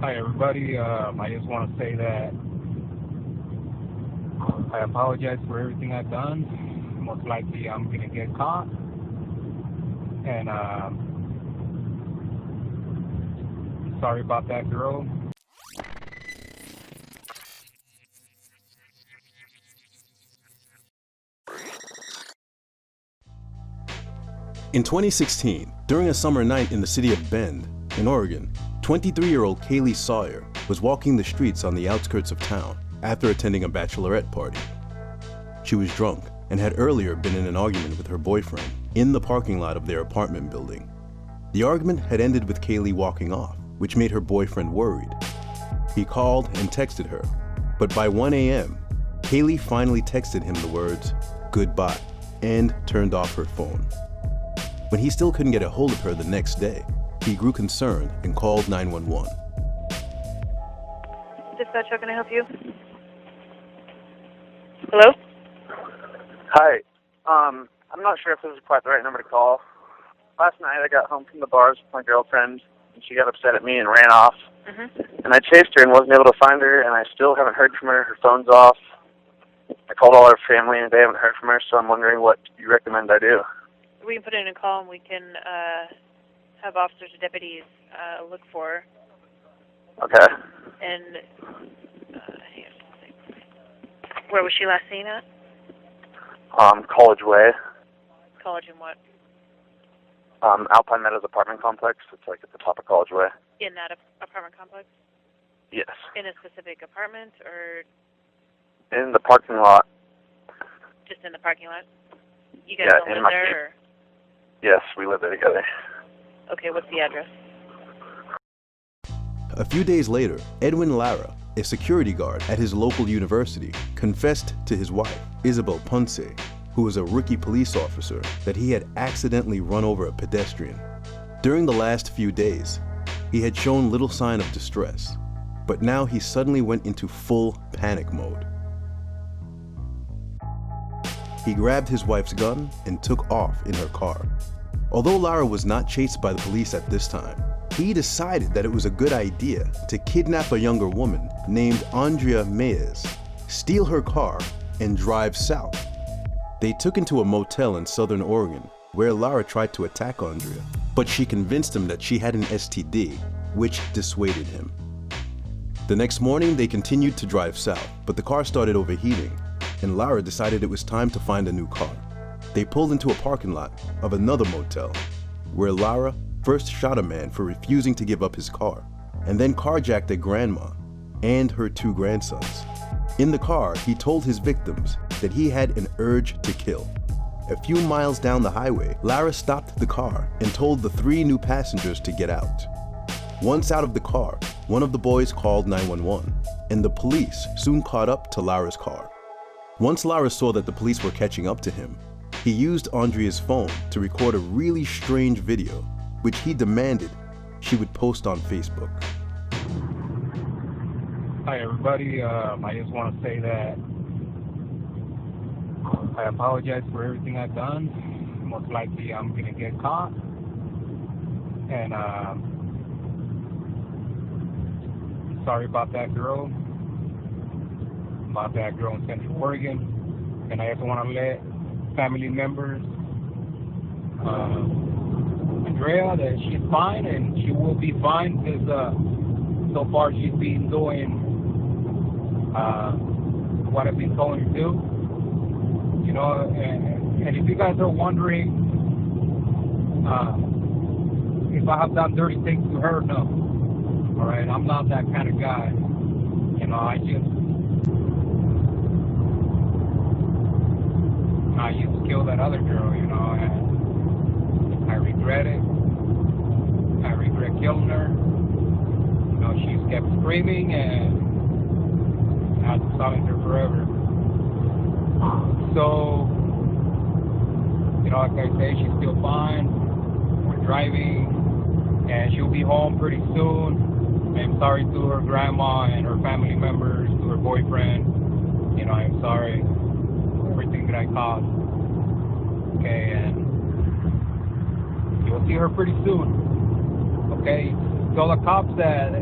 Hi everybody, I just want to say that I apologize for everything I've done. Most likely I'm going to get caught. And sorry about that girl. In 2016, during a summer night in the city of Bend, in Oregon, 23-year-old Kaylee Sawyer was walking the streets on the outskirts of town after attending a bachelorette party. She was drunk and had earlier been in an argument with her boyfriend in the parking lot of their apartment building. The argument had ended with Kaylee walking off, which made her boyfriend worried. He called and texted her, but by 1 a.m., Kaylee finally texted him the words, "goodbye," and turned off her phone. When he still couldn't get a hold of her the next day, he grew concerned and called 911. Dispatch, how can I help you? Hello? Hi. I'm not sure if this is quite the right number to call. Last night I got home from the bars with my girlfriend, and she got upset at me and ran off. And I chased her and wasn't able to find her, and I still haven't heard from her. Her phone's off. I called all her family, and they haven't heard from her, so I'm wondering what you recommend I do. We can put in a call, and we can have officers or deputies look for her. Okay. And where was she last seen at? College Way. College and what? Alpine Meadows apartment complex. It's like at the top of College Way. In that apartment complex? Yes. In a specific apartment, or In the parking lot. just in the parking lot? You guys Yeah, don't in live my there? Or? Yes, we live there together. Okay, what's the address? A few days later, Edwin Lara, a security guard at his local university, confessed to his wife, Isabel Ponce, who was a rookie police officer, that he had accidentally run over a pedestrian. During the last few days, he had shown little sign of distress, but now he suddenly went into full panic mode. He grabbed his wife's gun and took off in her car. Although Lara was not chased by the police at this time, he decided that it was a good idea to kidnap a younger woman named Andrea Maez, steal her car, and drive south. They took into a motel in Southern Oregon, where Lara tried to attack Andrea, but she convinced him that she had an STD, which dissuaded him. The next morning, they continued to drive south, but the car started overheating, and Lara decided it was time to find a new car. They pulled into a parking lot of another motel, where Lara first shot a man for refusing to give up his car, and then carjacked a grandma and her 2 grandsons. In the car, he told his victims that he had an urge to kill. A few miles down the highway, Lara stopped the car and told the 3 new passengers to get out. Once out of the car, one of the boys called 911, and the police soon caught up to Lara's car. Once Lara saw that the police were catching up to him, he used Andrea's phone to record a really strange video, which he demanded she would post on Facebook. Hi everybody, I just want to say that I apologize for everything I've done. Most likely I'm going to get caught. And sorry about that girl. In Central Oregon. And I also want to let family members, Andrea, that she's fine and she will be fine, because so far she's been doing what I've been told her to do. You know, and if you guys are wondering if I have done dirty things to her, no. All right, I'm not that kind of guy. You know, I used to kill that other girl, you know, and I regret it. I regret killing her. You know, she's kept screaming, and I had to silence her forever. So, you know, like I say, she's still fine. We're driving, and she'll be home pretty soon. I'm sorry to her grandma and her family members, to her boyfriend. You know, I'm sorry for everything that I caused. Okay, and you'll see her pretty soon. Okay, tell the cops that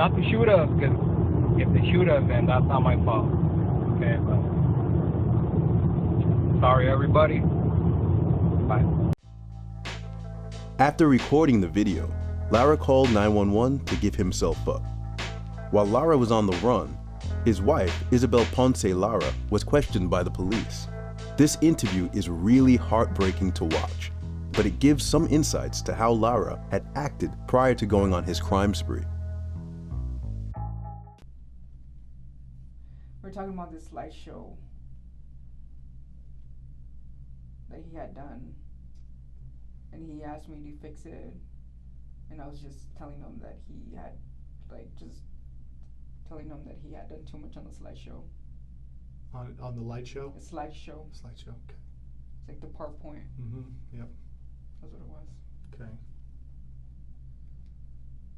not to shoot us, because if they shoot us, then that's not my fault. Okay, but sorry everybody. Bye. After recording the video, Lara called 911 to give himself up. While Lara was on the run, his wife, Isabel Ponce Lara, was questioned by the police. This interview is really heartbreaking to watch, but it gives some insights to how Lara had acted prior to going on his crime spree. We're talking about this slideshow that he had done, and he asked me to fix it, and I was just telling him that he had, he had done too much on the slideshow. On the light show? The slideshow. Slideshow, okay. It's like the PowerPoint. Mm-hmm, yep. That's what it was. Okay.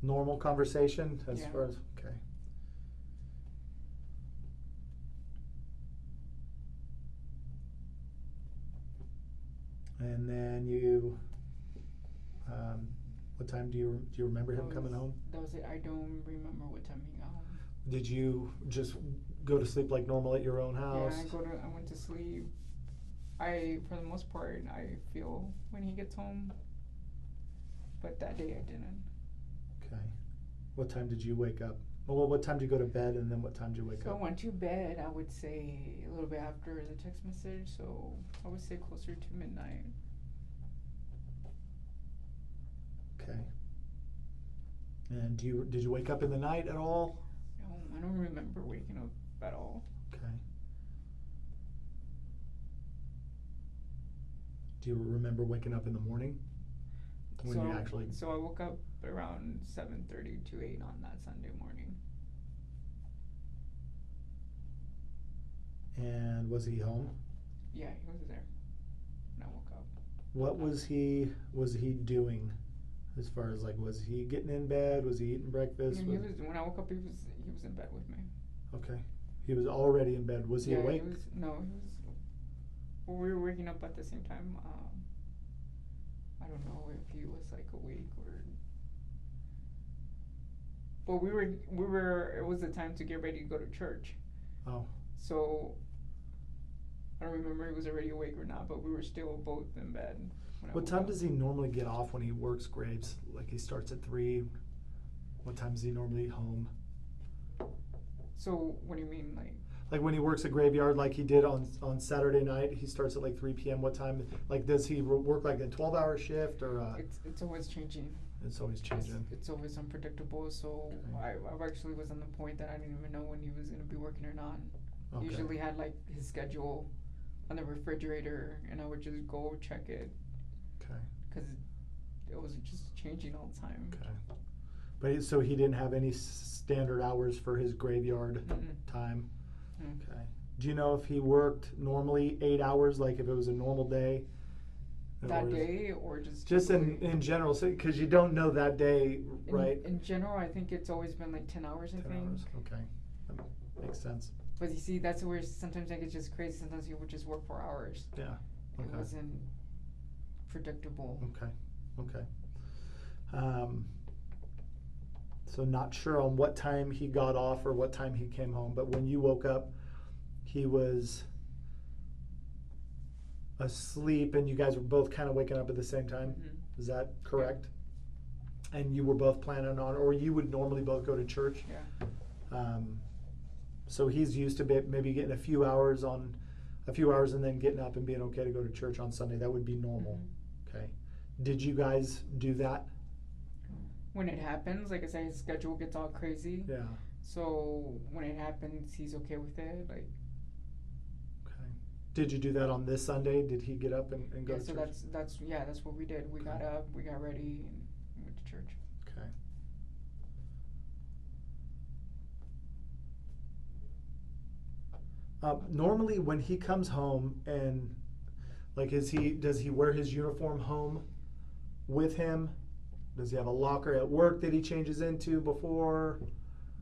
Normal conversation as Yeah. far as, okay. And then you, what time do you remember him coming home? That was it. I don't remember what time he got home. Did you just go to sleep like normal at your own house? Yeah, I went to sleep. For the most part, I feel when he gets home, but that day I didn't. Okay. What time did you wake up? Well, what time did you go to bed, and then what time did you wake So up? I went to bed, I would say, a little bit after the text message, so I would say closer to midnight. Okay. And did you wake up in the night at all? No, I don't remember waking up at all. Okay. Do you remember waking up in the morning? When you actually... So I woke up around 7:30 to 8 on that Sunday morning. And was he home? Yeah, he was there when I woke up. What was he doing? As far as was he getting in bed? Was he eating breakfast? When I woke up, he was in bed with me. Okay. He was already in bed. Was he awake? Well, we were waking up at the same time. I don't know if he was awake or. But we were. It was the time to get ready to go to church. Oh. So. I don't remember if he was already awake or not, but we were still both in bed. What time does he normally get off when he works graves? He starts at 3. What time is he normally home? So what do you mean, when he works a graveyard like he did on Saturday night, he starts at 3 p.m. What time? Does he work a 12-hour shift or? It's always changing. It's always changing. It's always unpredictable. So okay. I actually was on the point that I didn't even know when he was going to be working or not. Okay. He usually had his schedule on the refrigerator, and I would just go check it. Okay. Because it was just changing all the time. Okay. But so he didn't have any standard hours for his graveyard time. Okay. Do you know if he worked normally 8 hours, if it was a normal day? That day, or just in general, because you don't know that day, right? In general, I think it's always been 10 hours. 10 hours. Okay, that makes sense. But you see, that's where sometimes I get just crazy. Sometimes he would just work 4 hours. Yeah. Okay. It wasn't predictable. Okay. So not sure on what time he got off or what time he came home, but when you woke up, he was asleep, and you guys were both kind of waking up at the same time. Mm-hmm. Is that correct? Yeah. And you were both planning on, or you would normally both go to church? Yeah. So he's used to maybe getting a few hours and then getting up and being okay to go to church on Sunday. That would be normal. Mm-hmm. Okay. Did you guys do that? When it happens, like I said, his schedule gets all crazy. Yeah. So when it happens, he's okay with it. Okay. Did you do that on this Sunday? Did he get up and go to church? Yeah, that's what we did. We got up, we got ready, and went to church. Okay. Normally, when he comes home and does he wear his uniform home with him? Does he have a locker at work that he changes into before?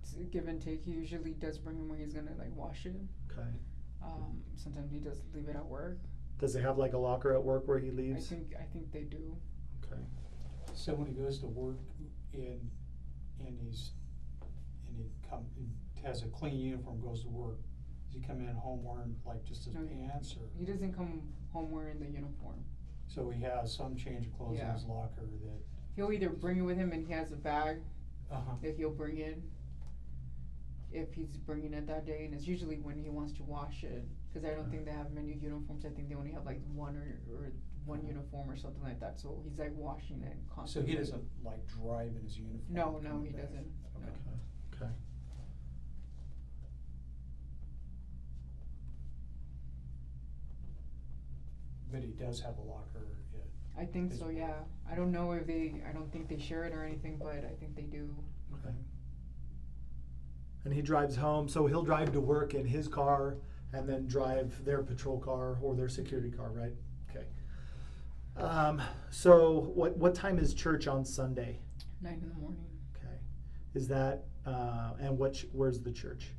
It's a give and take. He usually does bring him where he's gonna wash it. Okay. Sometimes he does leave it at work. Does he have a locker at work where he leaves? I think they do. Okay. So when he goes to work and he's has a clean uniform, goes to work, does he come in home wearing like just his pants, or? He doesn't come home wearing the uniform. So he has some change of clothes in his locker that. He'll either bring it with him, and he has a bag Uh-huh. that he'll bring in if he's bringing it that day, and it's usually when he wants to wash it, because I don't think they have many uniforms. I think they only have like one or one uniform or something like that. So he's like washing it So constantly. he doesn't like drive in his uniform? No, he doesn't. No. Okay. But he does have a locker. I think so, yeah. I don't know if I don't think they share it or anything, but I think they do. Okay. And he drives home, so he'll drive to work in his car and then drive their patrol car or their security car, right? Okay. So what time is church on Sunday? 9 in the morning. Okay. Is that, and where's the church?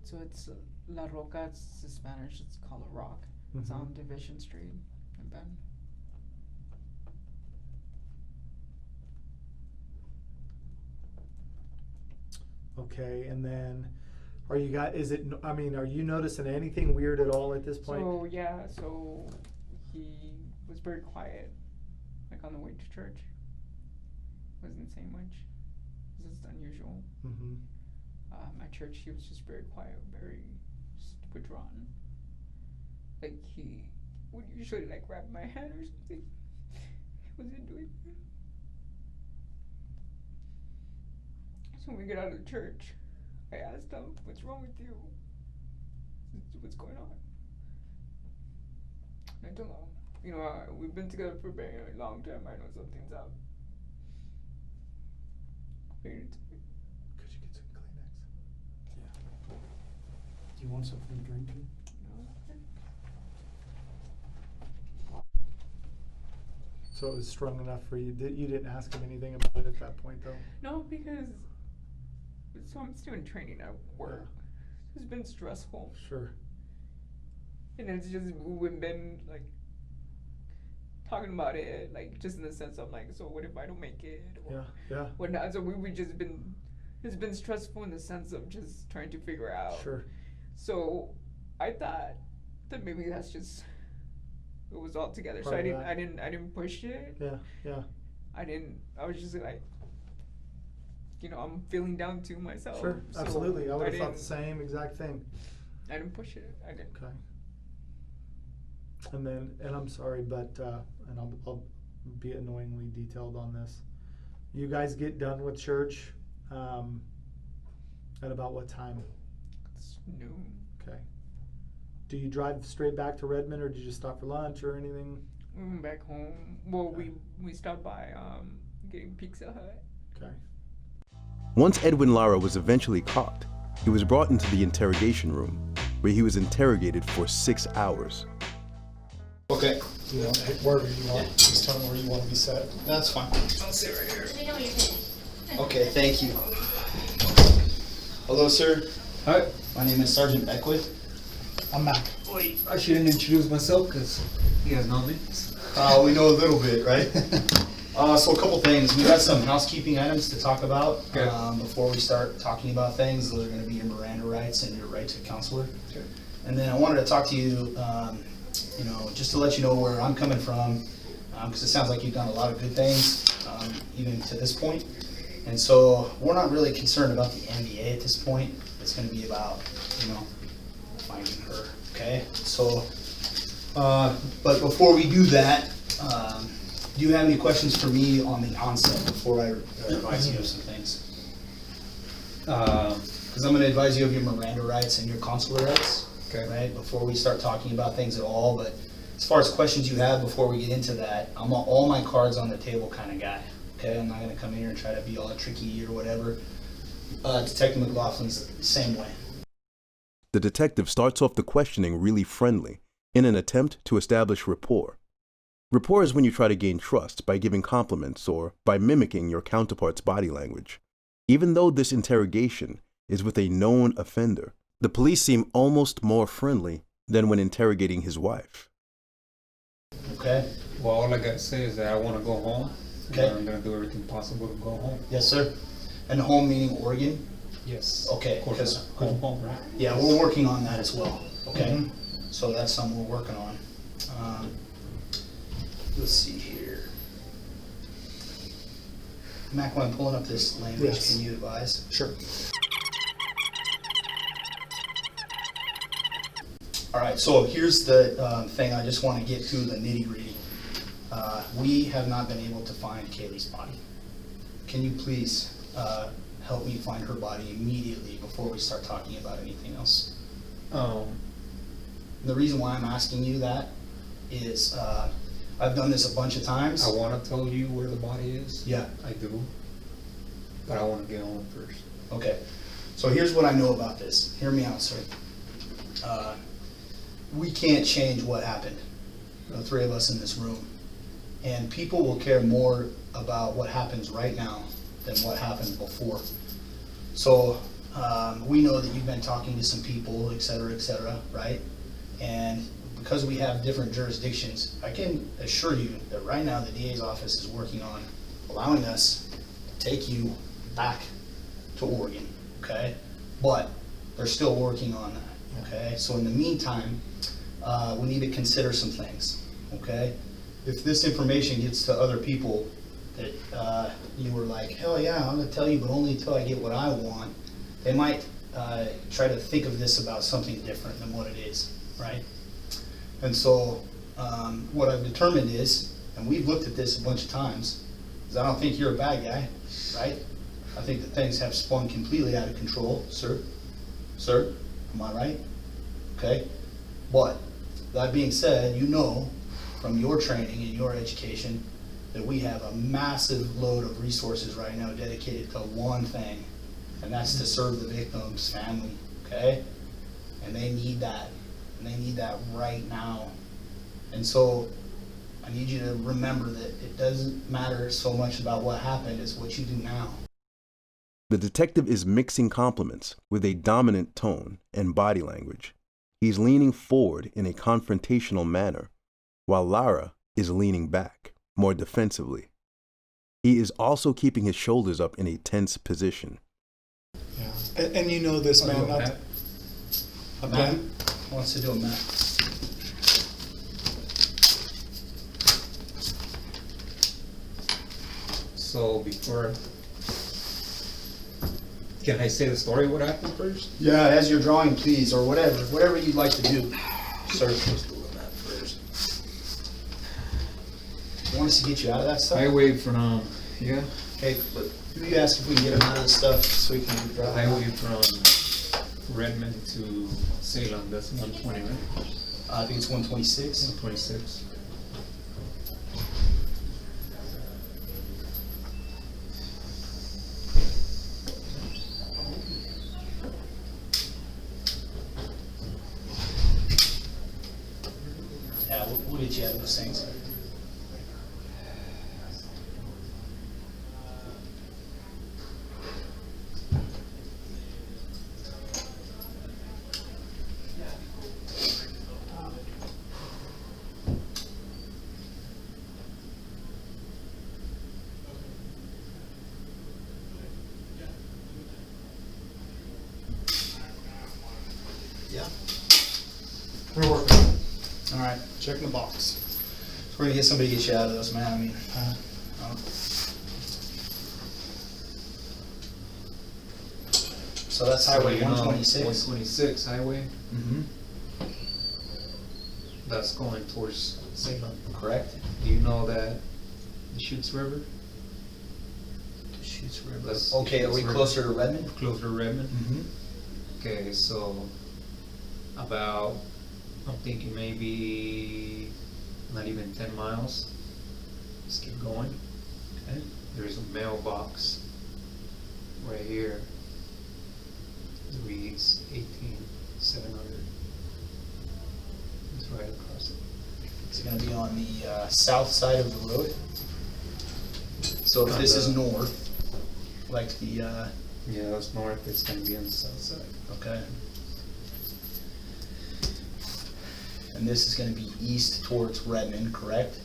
So it's La Roca, it's in Spanish, it's called a rock. It's on Division Street in Bend. Okay, and then are you noticing anything weird at all at this point? So he was very quiet, like on the way to church. Wasn't saying much. This is unusual. Mm-hmm. At church, he was just very quiet, very just withdrawn. Like he would usually like grab my hand or something. He wasn't doing that. So when we get out of church, I asked him, "What's wrong with you? What's going on?" And I told him, we've been together for a very long time. I know something's up. Could you get some Kleenex? Yeah. Do you want something to drink too? So it was strong enough for you. You didn't ask him anything about it at that point, though? No, because I'm still in training at work. Yeah. It's been stressful. Sure. And it's just, we've been like talking about it, like just in the sense of like, so what if I don't make it? Or yeah. Whatnot. So it's been stressful in the sense of just trying to figure out. Sure. So I thought that maybe that's just, it was all together. Part so of I didn't push it. Yeah. I was just like, I'm feeling down to myself. Sure, so absolutely. I would have thought the same exact thing. I didn't push it. I didn't. Okay. And I'm sorry, but and I'll be annoyingly detailed on this. You guys get done with church at about what time? It's noon. Okay. Do you drive straight back to Redmond, or do you just stop for lunch or anything? We went back home. Well, okay. we stopped by getting Pizza Hut. Okay. Once Edwin Lara was eventually caught, he was brought into the interrogation room, where he was interrogated for 6 hours. Okay. Wherever you want. Just tell me where you want to be set. That's fine. I'll sit right here. Okay, thank you. Hello, sir. Hi. My name is Sergeant Beckwith. I'm Mac. Wait, I shouldn't introduce myself because you guys know me. We know a little bit, right? So a couple things. We got some housekeeping items to talk about before we start talking about things. Those are going to be your Miranda rights and your right to a counselor. Okay. And then I wanted to talk to you, just to let you know where I'm coming from, because it sounds like you've done a lot of good things, even to this point. And so we're not really concerned about the NDA at this point. It's going to be about, finding her. Okay. So, but before we do that, do you have any questions for me on the onset before I advise you of some things? Because I'm going to advise you of your Miranda rights and your consular rights, okay, right? Before we start talking about things at all. But as far as questions you have before we get into that, I'm all my cards on the table kind of guy. Okay, I'm not going to come in here and try to be all tricky or whatever. Detective McLaughlin's the same way. The detective starts off the questioning really friendly, in an attempt to establish rapport. Rapport is when you try to gain trust by giving compliments or by mimicking your counterpart's body language. Even though this interrogation is with a known offender, the police seem almost more friendly than when interrogating his wife. Okay. Well, all I got to say is that I want to go home. Okay. I'm going to do everything possible to go home. Yes, sir. And home meaning Oregon? Yes. Okay, Of course, because home, right? yeah, we're working on that as well. Okay, Mhm. so that's something we're working on. Let's see here. Mac, when I'm pulling up this language, Yes. can you advise? Sure. All right, so here's the thing. I just want to get to the nitty gritty. We have not been able to find Kaylee's body. Can you please help me find her body immediately before we start talking about anything else? The reason why I'm asking you that is I've done this a bunch of times. I want to tell you where the body is. Yeah. I do. But I want to get home first. Okay, so here's what I know about this. Hear me out, sir. We can't change what happened, the three of us in this room. And people will care more about what happens right now than what happened before. So we know that you've been talking to some people, et cetera, right? And because we have different jurisdictions, I can assure you that right now the DA's office is working on allowing us to take you back to Oregon, okay? But they're still working on that, okay? So in the meantime, we need to consider some things, okay? If this information gets to other people that you were like, hell yeah, I'm gonna tell you, but only until I get what I want, they might try to think of this about something different than what it is, right? And so what I've determined is, and we've looked at this a bunch of times, is I don't think you're a bad guy, right? I think that things have spun completely out of control, sir. Sir, am I right? Okay, but that being said, you know from your training and your education that we have a massive load of resources right now dedicated to one thing, and that's to serve the victim's family, okay? And they need that, and they need that right now. And so I need you to remember that it doesn't matter so much about what happened as what you do now. The detective is mixing compliments with a dominant tone and body language. He's leaning forward in a confrontational manner, while Lara is leaning back, more defensively. He is also keeping his shoulders up in a tense position. Yeah. And you know this, man. Matt wants to do a map. So before, can I say the story what happened first? Yeah, as you're drawing, please, or whatever you'd like to do, sir. Let's do a map first. You want us to get you out of that stuff? Highway from, yeah, Okay, but you ask if we can get him out of this stuff so we can drive. highway from Redmond to Salem, that's 120, right? I think it's 126. 126. Yeah, we'll get you out of those things. Yeah. We're working. All right, checking the box. So we're gonna get somebody to get you out of those, man. I mean, so that's highway 126. 126 highway, Mm-hmm. that's going towards Salem. Correct. Do you know that the Chutes River? Shoots River. That's Okay, are we Chutes River. closer to Redmond? Closer to Redmond? Mm-hmm. Okay, so about, I'm thinking maybe not even 10 miles. Let's keep going. Okay. There's a mailbox right here. It reads 18700. It's right across it. It's gonna be on the south side of the road. So if this is north, like the, Yeah, that's north. It's gonna be on the south side. okay. And this is gonna be east towards Redmond, correct?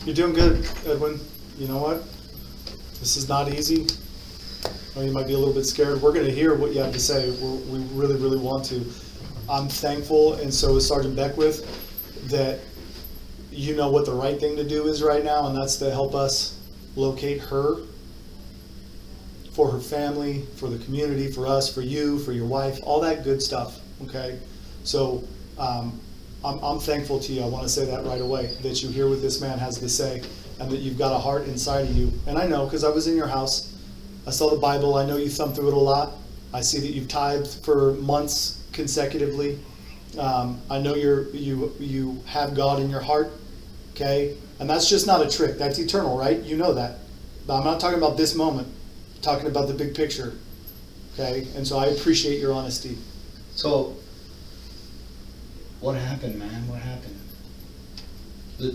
You're doing good, Edwin. You know what? This is not easy. Or you might be a little bit scared. We're going to hear what you have to say. We really, really want to. I'm thankful, and so is Sergeant Beckwith, that you know what the right thing to do is right now, and that's to help us locate her, for her family, for the community, for us, for you, for your wife, all that good stuff, okay? So I'm thankful to you. I want to say that right away, that you hear what this man has to say, and that you've got a heart inside of you. And I know, because I was in your house. I saw the Bible. I know you thumb through it a lot. I see that you've tithed for months consecutively. I know you have God in your heart, okay? And that's just not a trick. That's eternal, right? You know that. But I'm not talking about this moment. I'm talking about the big picture, okay? And so I appreciate your honesty. So, what happened, man? What happened?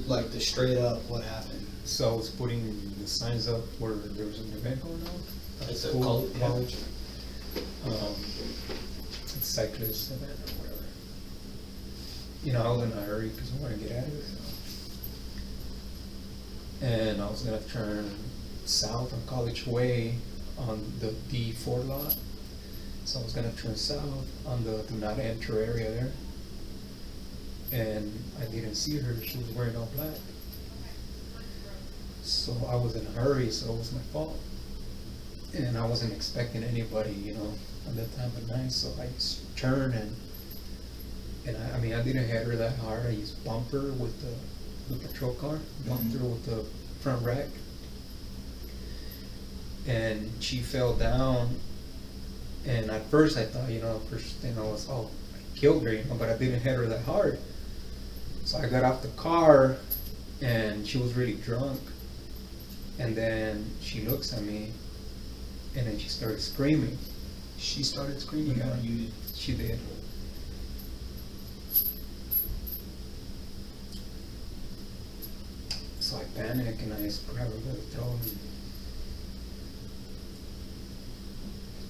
Like the straight up, what happened? So I was putting the signs up where there was an event going on. At It's a school, college. Cyclist event or whatever. You know, I was in a hurry because I wanted to get out of it. And I was gonna turn south on College Way on the D4 lot. So I was gonna turn south on the do not enter area there. And I didn't see her. She was wearing all black. So I was in a hurry, so it was my fault. And I wasn't expecting anybody, you know, at that time of night. So I just turned and I mean, I didn't hit her that hard. I just bumped her with the patrol car, bumped her with the front rack. And she fell down. And at first I thought, you know, first thing I was, oh, I killed her, you know, but I didn't hit her that hard. So I got off the car and she was really drunk. And then she looks at me and then she started screaming. She started screaming, Yeah. or you did? She did. So I panicked and I just grabbed her by the throat and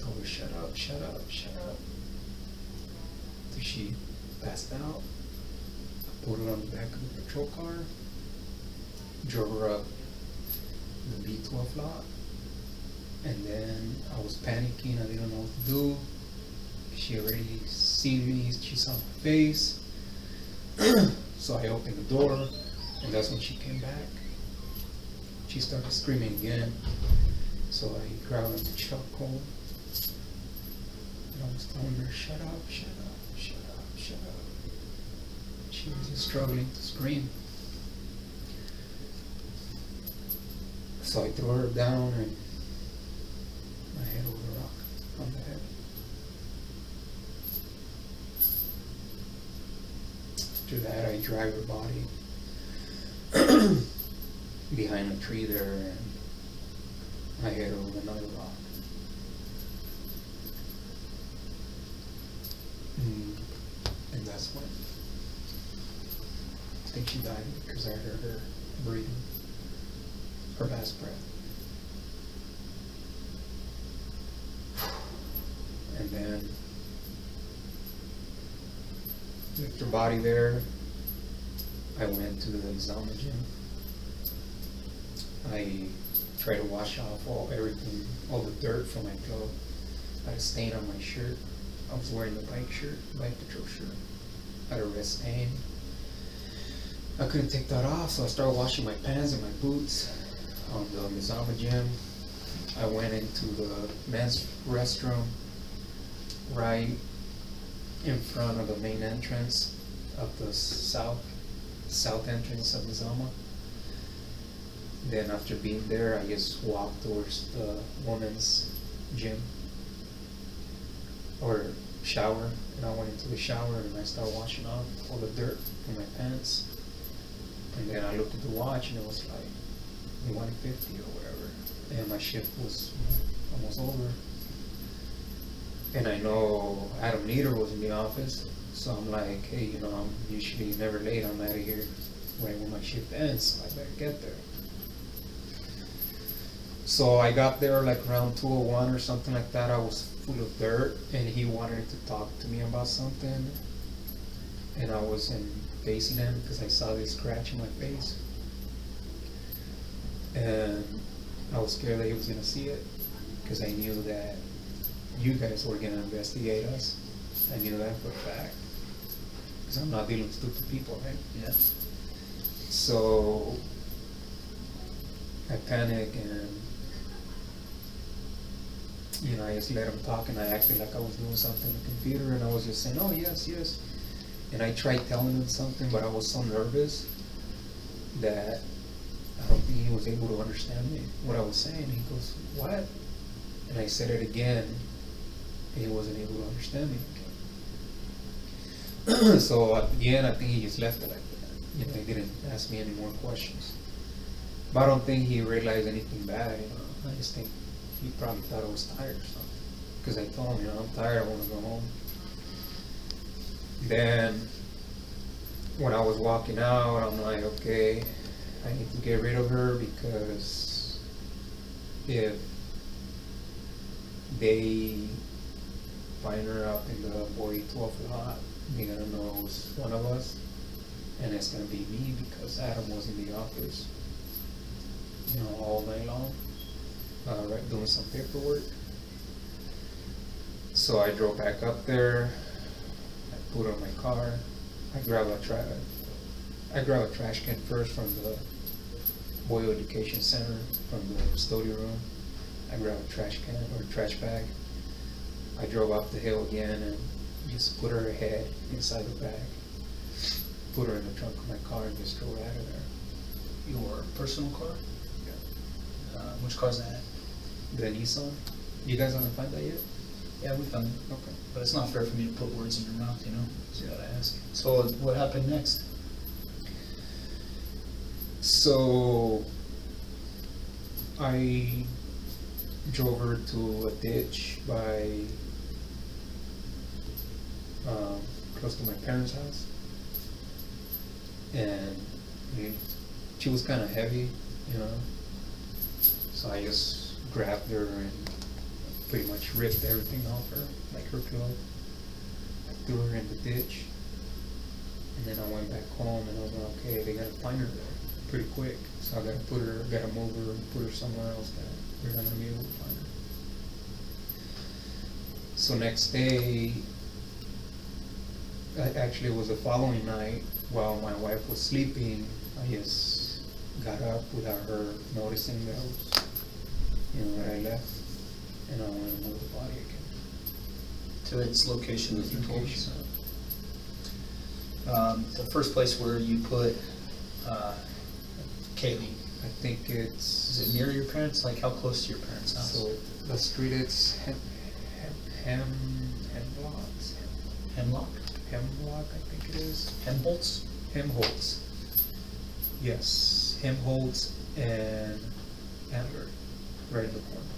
told her, shut up, shut up, shut up. So she passed out. I put her on the back of the patrol car, drove her up the B12 lot, and then I was panicking. I didn't know what to do. She already seen me. She saw my face. So I opened the door, and that's when she came back. She started screaming again. So I grabbed the chokehold, and I was telling her, shut up, shut up, shut up, shut up. She was just struggling to scream. So I threw her down and I hit her with a rock on the head. After that, I dragged her body behind a tree there and I hit her with another rock. And that's when I think she died because I heard her breathing. Her last breath. And then left her body there. I went to the Zama gym. I tried to wash off everything, all the dirt from my glove. I had a stain on my shirt. I was wearing the bike patrol shirt. I had a red stain. I couldn't take that off, so I started washing my pants and my boots on the Mizama gym. I went into the men's restroom right in front of the main entrance of the south entrance of Mizama. Then after being there, I just walked towards the women's gym or shower, and I went into the shower and I started washing off all the dirt from my pants. And then I looked at the watch and it was like 1:50 or whatever, and my shift was almost over. And I know Adam Nieder was in the office, so I'm like, hey, you know, I'm usually never late. I'm out of here right when my shift ends, so I better get there. So I got there like around 2:01 or something like that. I was full of dirt, and he wanted to talk to me about something, and I wasn't facing him because I saw this scratch in my face. And I was scared that he was gonna see it, because I knew that you guys were gonna investigate us. I knew that for a fact, because I'm not dealing with stupid people, right? Yeah. So I panicked, and I just let him talk, and I acted like I was doing something on the computer, and I was just saying, oh yes, yes. And I tried telling him something, but I was so nervous that I don't think he was able to understand me, what I was saying. He goes, what? And I said it again, and he wasn't able to understand me again. So at the end, I think he just left it like that. He didn't ask me any more questions. But I don't think he realized anything bad, I just think he probably thought I was tired or something. Because I told him, I'm tired, I want to go home. Then, when I was walking out, I'm like, okay, I need to get rid of her, because if they find her up in the Boy 12 lot, they're gonna know it was one of us, and it's gonna be me, because Adam was in the office, all night long, doing some paperwork. So I drove back up there, I put her in my car, I grabbed a trash can first from the Boyle Education Center, from the custodial room. I grabbed a trash can, or trash bag. I drove up the hill again and just put her head inside the bag, put her in the trunk of my car, and just drove out of there. Your personal car? Yeah. Which car's that? The Nissan. You guys haven't found that yet? Yeah, we found it. Okay. But it's not fair for me to put words in your mouth, So you gotta ask. So what happened next? So I drove her to a ditch by close to my parents' house, and she was kind of heavy, so I just grabbed her and pretty much ripped everything off her, like her clothes. I threw her in the ditch, and then I went back home, and I was like, okay, they gotta find her there pretty quick, so I gotta move her and put her somewhere else that they're not gonna be able to find her. So next day, actually it was the following night, while my wife was sleeping, I just got up without her noticing that I was, that I left, and I went and moved the body again. To its location that you told us. Location. The first place where you put Kaylee, I think it's... is it near your parents? Like how close to your parents' house? So the street is Hemlock? Hemlock, I think it is. Helmholtz? Helmholtz. Yes, Helmholtz and Antler, right in the corner.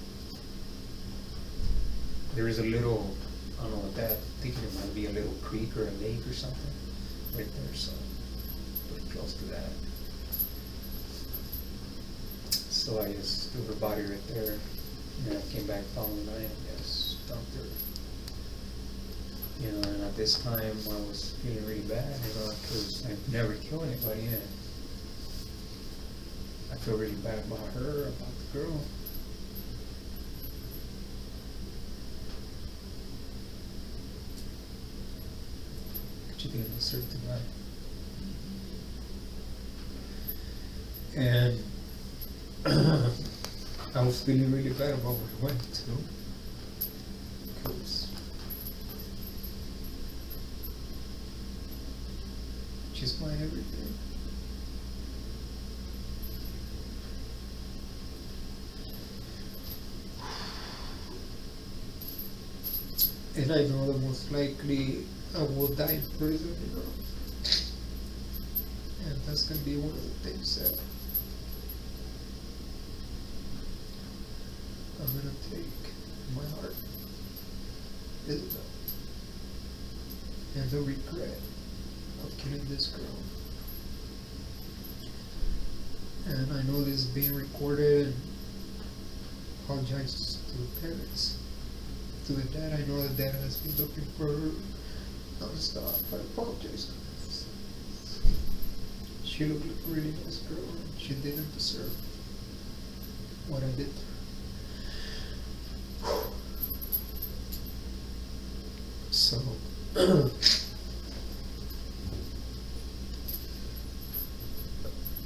There is a little, I don't know what that, I think it might be a little creek or a lake or something right there, so pretty close to that. So I just threw her body right there, and then I came back following night and just dumped her. And at this time I was feeling really bad, because I've never killed anybody, and I feel really bad about her, about the girl. She didn't deserve to die. And I was feeling really bad about what I went to, because she's my everything. And I know that most likely I will die in prison, and that's gonna be one of the things that I'm gonna take in my heart, Isabel, and the regret of killing this girl. And I know this is being recorded, and apologize to the parents. To the dad, I know the dad has been looking for her non-stop. I apologize. She looked like a really nice girl, and she didn't deserve what I did. So,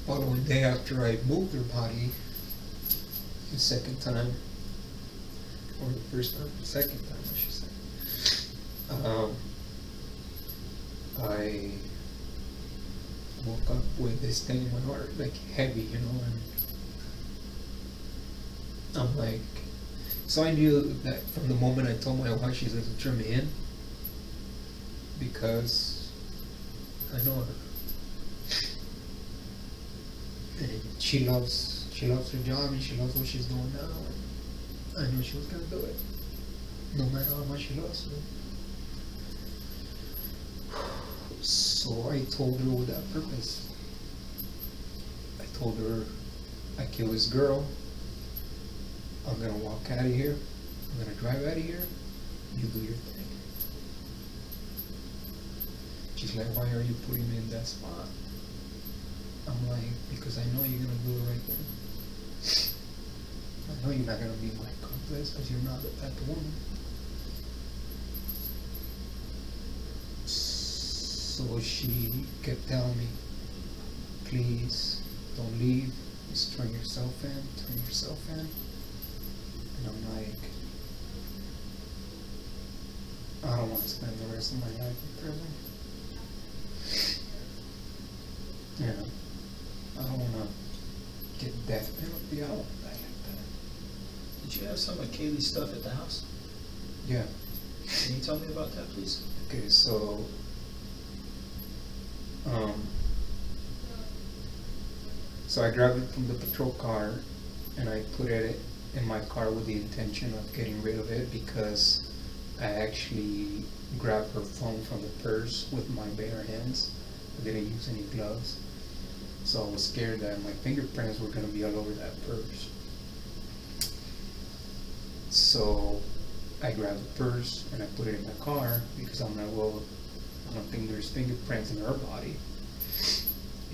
following day after I moved her body, the second time, or the first time, the second time I should say, I woke up with this thing in my heart, like heavy, you know, and I'm like, so I knew that from the moment I told my wife she doesn't turn me in, because I know her. And she loves her job and she loves what she's doing now, and I knew she was gonna do it, no matter how much she loves me. So I told her with that purpose. I told her, I killed this girl, I'm gonna walk out of here, I'm gonna drive out of here, you do your thing. She's like, why are you putting me in that spot? I'm like, because I know you're gonna do the right thing. I know you're not gonna be my accomplice, because you're not that type of woman. So she kept telling me, please don't leave, just turn yourself in. And I'm like, I don't want to spend the rest of my life in prison. You know, I don't want to get death penalty. I don't want that like that. Did you have some of Kaylee's stuff at the house? Yeah. Can you tell me about that, please? Okay, so I grabbed it from the patrol car and I put it in my car with the intention of getting rid of it, because I actually grabbed her phone from the purse with my bare hands. I didn't use any gloves, so I was scared that my fingerprints were going to be all over that purse. So I grabbed the purse and I put it in my car, because I'm like, well, I don't think there's fingerprints in her body,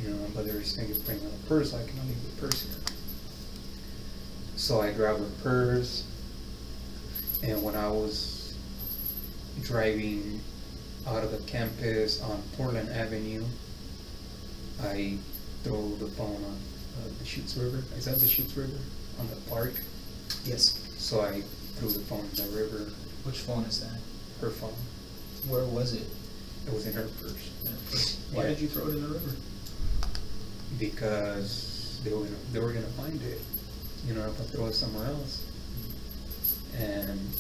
you know, but there's fingerprints on the purse, so I cannot leave the purse here. So I grabbed the purse, and when I was driving out of the campus on Portland Avenue, I threw the phone on the Chutes River. Is that the Chutes River? On the park? Yes. So I threw the phone in the river. Which phone is that? Her phone. Where was it? It was in her purse. Why Yeah. did you throw it in the river? Because they were gonna find it, you know, if I throw it somewhere else. And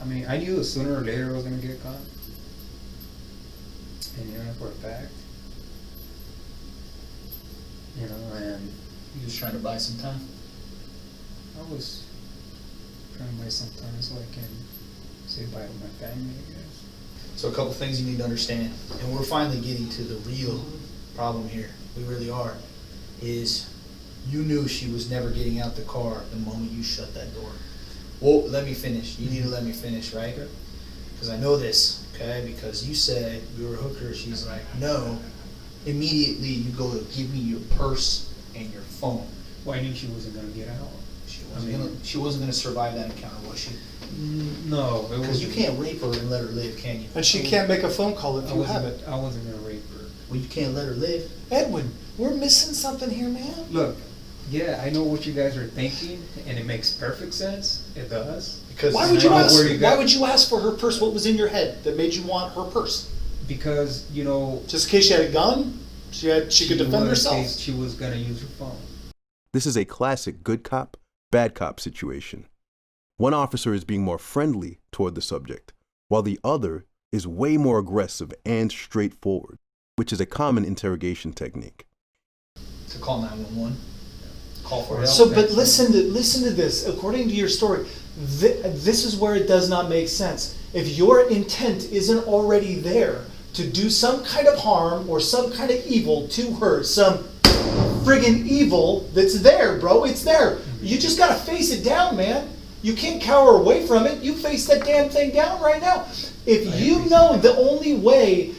I mean, I knew sooner or later I was gonna get caught. And you know, for a fact. You know, and You was trying to buy some time? I was trying to buy some time so I can say bye to my family, I guess. So a couple things you need to understand, and we're finally getting to the real problem here, we really are, is you knew she was never getting out the car the moment you shut that door. Well, let me finish. You need to let me finish, right? Because I know this, okay? Because you said we were hookers. She's like, no. Immediately you go to give me your purse and your phone. Well, I knew she wasn't gonna get out. She wasn't gonna survive that encounter, was she? No, it Because was. you can't rape her and let her live, can you? And she can't make a phone call if I you wasn't, have it. I wasn't gonna rape her. Well, you can't let her live. Edwin, we're missing something here, man. Look, yeah, I know what you guys are thinking, and it makes perfect sense. It does. Because Why would you I know ask? where you Why got- would you ask for her purse? What was in your head that made you want her purse? Because, you know, Just in case she had a gun, she could defend was- herself. She was gonna use her phone. This is a classic good cop, bad cop situation. One officer is being more friendly toward the subject, while the other is way more aggressive and straightforward, which is a common interrogation technique. To call 911. Call for help. So, but listen to this. According to your story, this is where it does not make sense. If your intent isn't already there to do some kind of harm or some kind of evil to her, some friggin' evil that's there, bro. It's there. You just gotta face it down, man. You can't cower away from it. You face that damn thing down right now. If you know the only way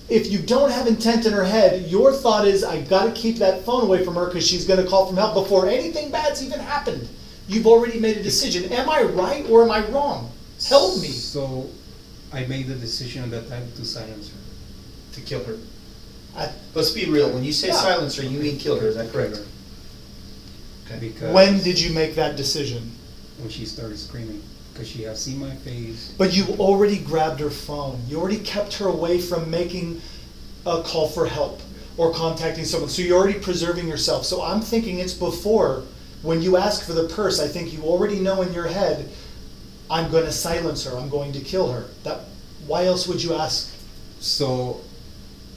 if you don't have intent in her head, your thought is, I gotta keep that phone away from her because she's gonna call for help before anything bad's even happened. You've already made a decision. Am I right or am I wrong? Help me. So I made the decision at that time to silence her. To kill her. Let's be real. When you say Yeah. silence her, you mean kill her. Is that correct? Okay. Because When did you make that decision? when she started screaming, because she had seen my face. But you already grabbed her phone. You already kept her away from making a call for help or contacting someone. So you're already preserving yourself. So I'm thinking it's before, when you ask for the purse, I think you already know in your head, I'm going to silence her. I'm going to kill her. Why else would you ask? So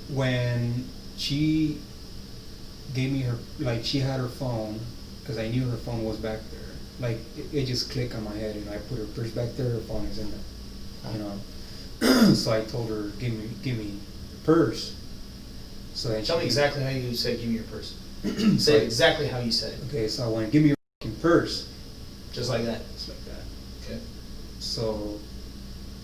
when she gave me her, like she had her phone, because I knew her phone was back there. Like it just clicked on my head, and I put her purse back there. Her phone is in there, you know. So I told her, give me the purse. So then Tell me exactly how you said, give me your purse. Say exactly how you said it. Okay, so I went, give me your fucking purse. Just like that. Just like that. Okay. So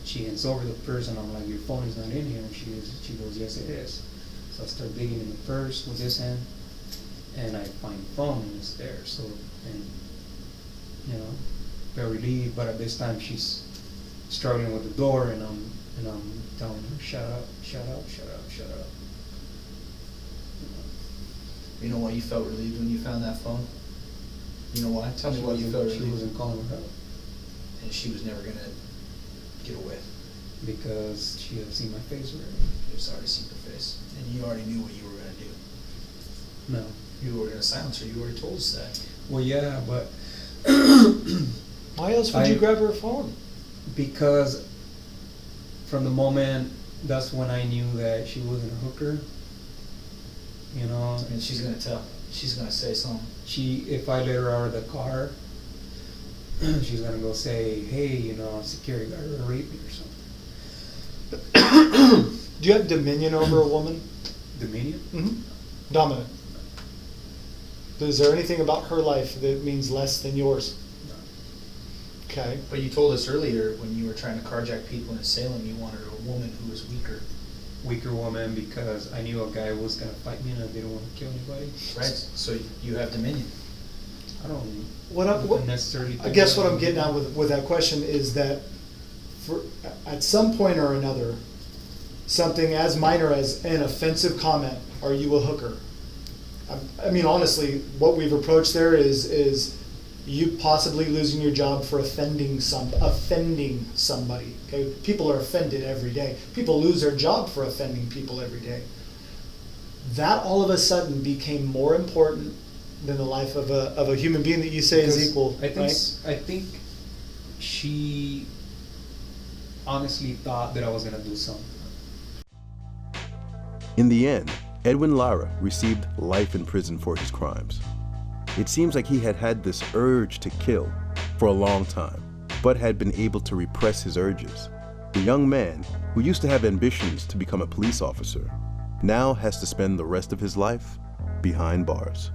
she hands over the purse, and I'm like, your phone is not in here. And she goes, yes, it is. So I start digging in the purse with this hand, and I find the phone, and it's there. So, and you know, very relieved. But at this time, she's struggling with the door, and I'm telling her, shut up, shut up, shut up, shut up. You know why you felt relieved when you found that phone? You know why? Tell me why you felt relieved. She wasn't calling her help. And she was never gonna get away. Because she had seen my face already. You just already seen her face. And you already knew what you were gonna do. No. You were gonna silence her, you already told us that. Well, yeah, but Why else would you grab her phone? Because from the moment, that's when I knew that she wasn't a hooker. You know, And she's gonna tell. She's gonna say something. if I let her out of the car, she's gonna go say, hey, you know, security guard raped me or something. Do you have dominion over a woman? Dominion? Mm-hmm. Dominant. Is there anything about her life that means less than yours? No. Okay. But you told us earlier when you were trying to carjack people in Salem, you wanted a woman who was weaker. Weaker woman, because I knew a guy was gonna fight me and I didn't want to kill anybody. Right. So you have dominion. I don't What necessarily. I guess what I'm getting at with that question is that at some point or another, something as minor as an offensive comment, are you a hooker? I mean, honestly, what we've approached there is you possibly losing your job for offending somebody. Okay, people are offended every day. People lose their job for offending people every day. That all of a sudden became more important than the life of a human being that you say is equal. I think she honestly thought that I was gonna do something. In the end, Edwin Lara received life in prison for his crimes. It seems like he had had this urge to kill for a long time, but had been able to repress his urges. The young man, who used to have ambitions to become a police officer, now has to spend the rest of his life behind bars.